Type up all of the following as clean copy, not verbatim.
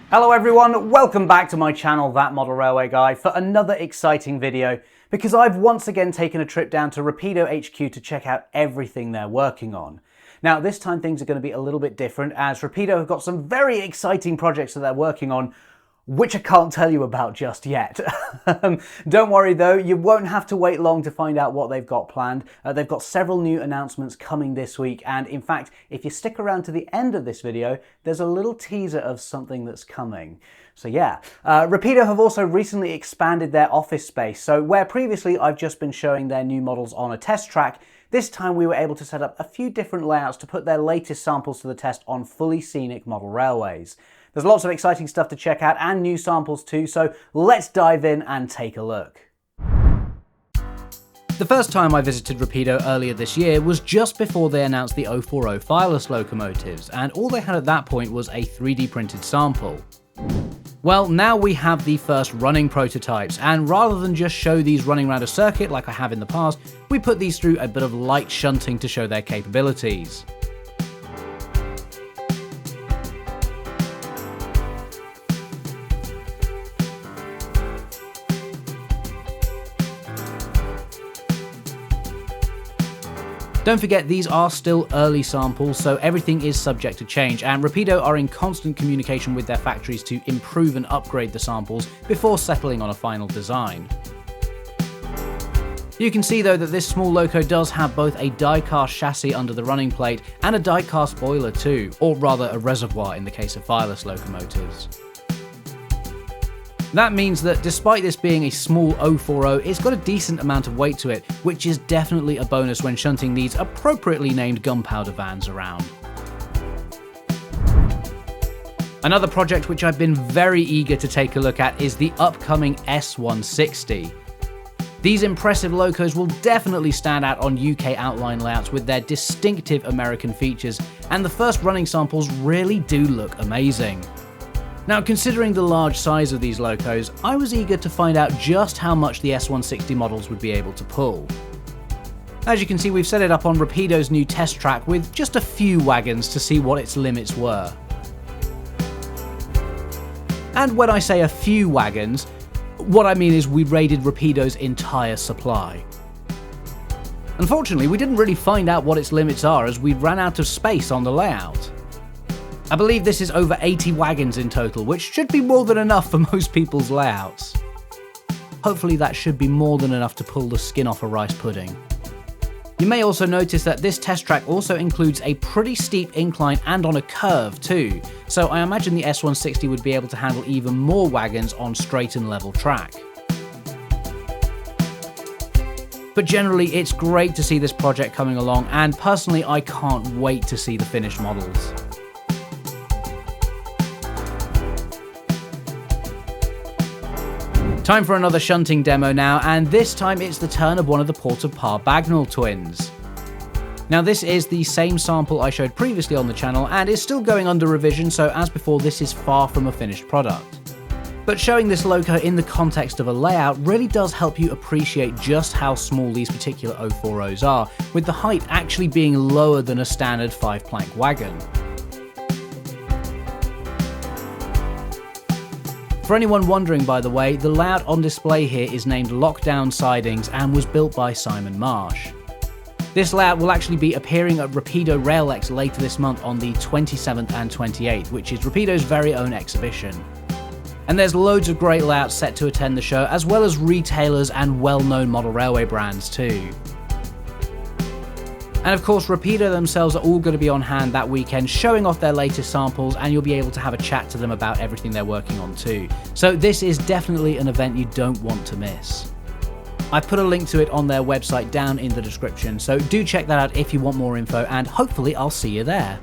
Hello everyone, welcome back to my channel, That Model Railway Guy, for another exciting video, because I've once again taken a trip down to Rapido HQ to check out everything they're working on. Now this time things are going to be a little bit different, as Rapido have got some very exciting projects that they're working on, which I can't tell you about just yet. Don't worry though, you won't have to wait long to find out what they've got planned. They've got several new announcements coming this week, and in fact, if you stick around to the end of this video, there's a little teaser of something that's coming. So yeah, Rapido have also recently expanded their office space, so where previously I've just been showing their new models on a test track, this time we were able to set up a few different layouts to put their latest samples to the test on fully scenic model railways. There's lots of exciting stuff to check out and new samples too, so let's dive in and take a look. The first time I visited Rapido earlier this year was just before they announced the 040 Fireless locomotives, and all they had at that point was a 3D printed sample. Well, now we have the first running prototypes, and rather than just show these running around a circuit like I have in the past, we put these through a bit of light shunting to show their capabilities. Don't forget, these are still early samples, so everything is subject to change, and Rapido are in constant communication with their factories to improve and upgrade the samples before settling on a final design. You can see though that this small loco does have both a die-cast chassis under the running plate and a die-cast boiler too, or rather a reservoir in the case of Fireless locomotives. That means that despite this being a small 040, it's got a decent amount of weight to it, which is definitely a bonus when shunting these appropriately named gunpowder vans around. Another project which I've been very eager to take a look at is the upcoming S160. These impressive locos will definitely stand out on UK outline layouts with their distinctive American features, and the first running samples really do look amazing. Now, considering the large size of these locos, I was eager to find out just how much the S160 models would be able to pull. As you can see, we've set it up on Rapido's new test track with just a few wagons to see what its limits were. And when I say a few wagons, what I mean is we raided Rapido's entire supply. Unfortunately, we didn't really find out what its limits are as we ran out of space on the layout. I believe this is over 80 wagons in total, which should be more than enough for most people's layouts. Hopefully that should be more than enough to pull the skin off a rice pudding. You may also notice that this test track also includes a pretty steep incline and on a curve too, so I imagine the S160 would be able to handle even more wagons on straight and level track. But generally it's great to see this project coming along, and personally I can't wait to see the finished models. Time for another shunting demo now, and this time it's the turn of one of the Porter-Parr Bagnall twins. Now this is the same sample I showed previously on the channel and is still going under revision, so as before this is far from a finished product. But showing this loco in the context of a layout really does help you appreciate just how small these particular 040s are, with the height actually being lower than a standard 5-plank wagon. For anyone wondering, by the way, the layout on display here is named Lockdown Sidings and was built by Simon Marsh. This layout will actually be appearing at Rapido Railex later this month on the 27th and 28th, which is Rapido's very own exhibition. And there's loads of great layouts set to attend the show, as well as retailers and well-known model railway brands too. And of course, Rapido themselves are all going to be on hand that weekend showing off their latest samples, and you'll be able to have a chat to them about everything they're working on too. So this is definitely an event you don't want to miss. I've put a link to it on their website down in the description, so do check that out if you want more info, and hopefully I'll see you there.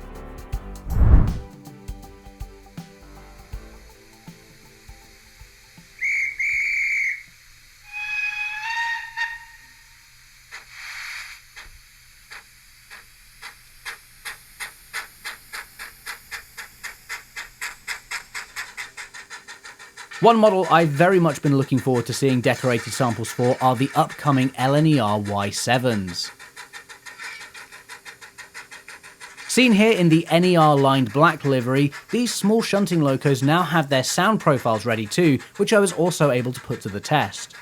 One model I've very much been looking forward to seeing decorated samples for are the upcoming NER Y7s. Seen here in the NER lined black livery, these small shunting locos now have their sound profiles ready too, which I was also able to put to the test.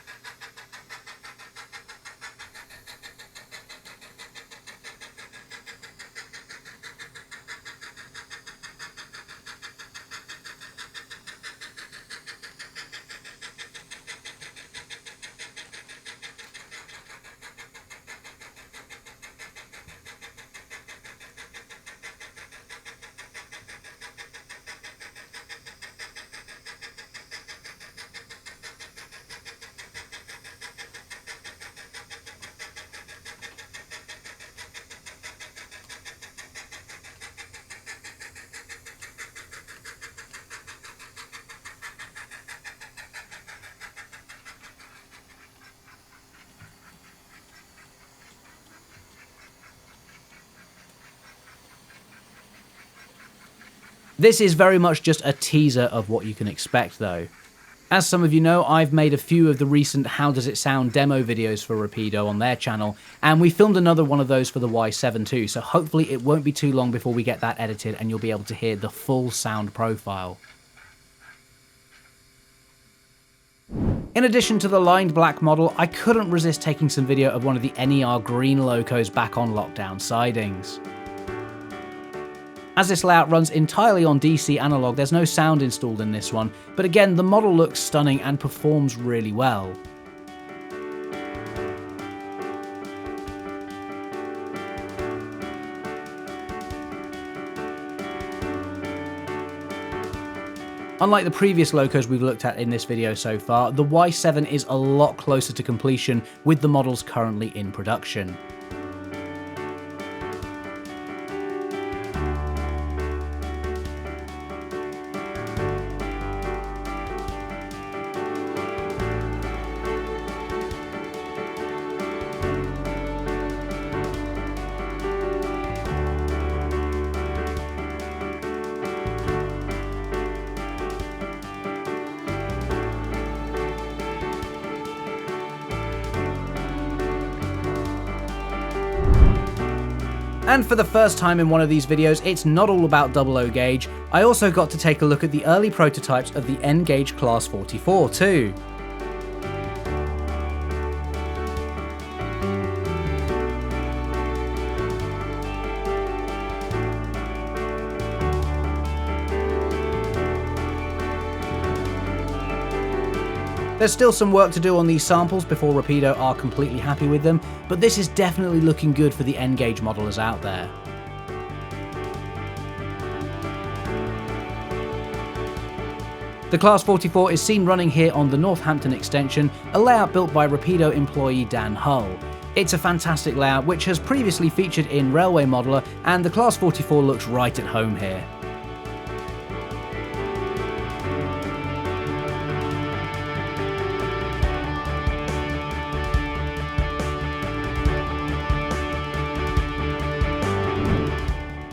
This is very much just a teaser of what you can expect though. As some of you know, I've made a few of the recent How Does It Sound demo videos for Rapido on their channel, and we filmed another one of those for the Y7 too, so hopefully it won't be too long before we get that edited and you'll be able to hear the full sound profile. In addition to the lined black model, I couldn't resist taking some video of one of the NER green locos back on lockdown sidings. As this layout runs entirely on DC analog, there's no sound installed in this one, but again, the model looks stunning and performs really well. Unlike the previous locos we've looked at in this video so far, the Y7 is a lot closer to completion with the models currently in production. And for the first time in one of these videos, it's not all about 00 gauge. I also got to take a look at the early prototypes of the N gauge Class 44 too. There's still some work to do on these samples before Rapido are completely happy with them, but this is definitely looking good for the N gauge modelers out there. The Class 44 is seen running here on the Northampton extension, a layout built by Rapido employee Dan Hull. It's a fantastic layout which has previously featured in Railway Modeler, and the Class 44 looks right at home here.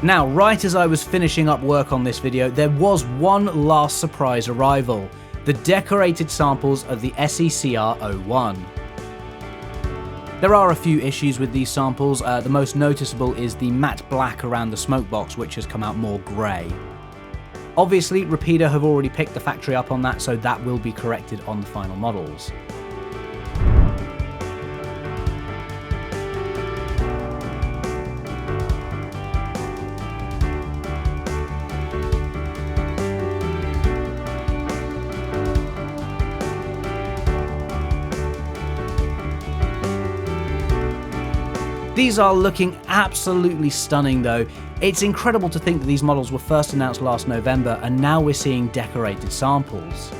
Now, right as I was finishing up work on this video, there was one last surprise arrival: the decorated samples of the SE&CR 01. There are a few issues with these samples. The most noticeable is the matte black around the smoke box, which has come out more grey. Obviously, Rapido have already picked the factory up on that, so that will be corrected on the final models. These are looking absolutely stunning though. It's incredible to think that these models were first announced last November and now we're seeing decorated samples.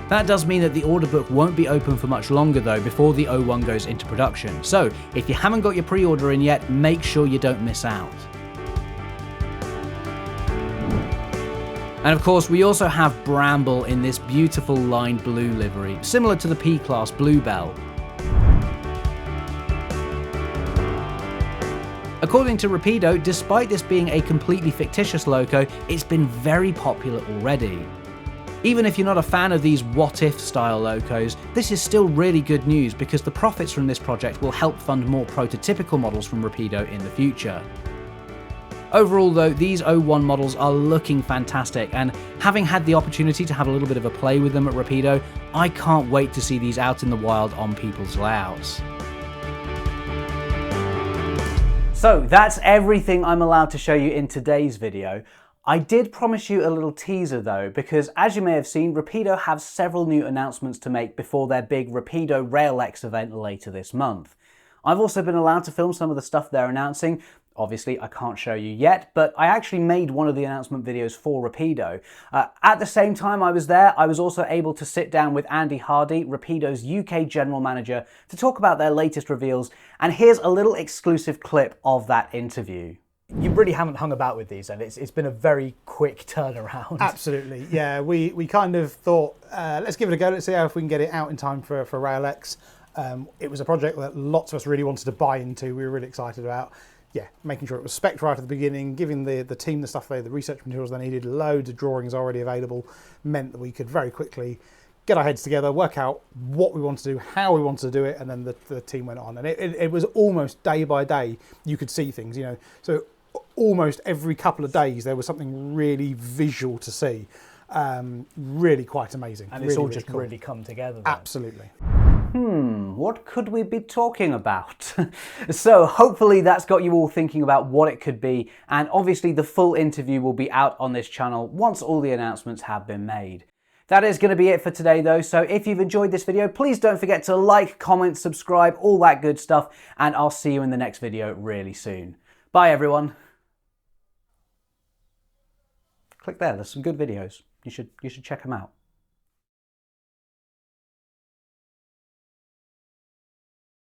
That does mean that the order book won't be open for much longer though before the 01 goes into production, so if you haven't got your pre-order in yet, make sure you don't miss out. And of course we also have Bramble in this beautiful lined blue livery, similar to the P-Class Bluebell. According to Rapido, despite this being a completely fictitious loco, it's been very popular already. Even if you're not a fan of these what-if style locos, this is still really good news because the profits from this project will help fund more prototypical models from Rapido in the future. Overall though, these O1 models are looking fantastic, and having had the opportunity to have a little bit of a play with them at Rapido, I can't wait to see these out in the wild on people's layouts. So that's everything I'm allowed to show you in today's video. I did promise you a little teaser though, because as you may have seen, Rapido have several new announcements to make before their big Rapido Railex event later this month. I've also been allowed to film some of the stuff they're announcing. Obviously, I can't show you yet, but I actually made one of the announcement videos for Rapido. At the same time I was there, I was also able to sit down with Andy Hardy, Rapido's UK General Manager, to talk about their latest reveals, and here's a little exclusive clip of that interview. You really haven't hung about with these, and it's been a very quick turnaround. Absolutely, yeah. We kind of thought, let's give it a go, let's see how if we can get it out in time for Railex. It was a project that lots of us really wanted to buy into, we were really excited about. Yeah, making sure it was spec'd right at the beginning, giving the team the stuff the research materials they needed, loads of drawings already available, meant that we could very quickly get our heads together, work out what we want to do, how we wanted to do it, and then the team went on. And it was almost day by day you could see things, you know. So almost every couple of days there was something really visual to see. Really quite amazing. And it's all really just cool. really come together then. Absolutely. What could we be talking about? So hopefully that's got you all thinking about what it could be, and obviously the full interview will be out on this channel once all the announcements have been made. That is going to be it for today though, so if you've enjoyed this video, please don't forget to like, comment, subscribe, all that good stuff, and I'll see you in the next video really soon. Bye everyone. Click there, there's some good videos. You should check them out.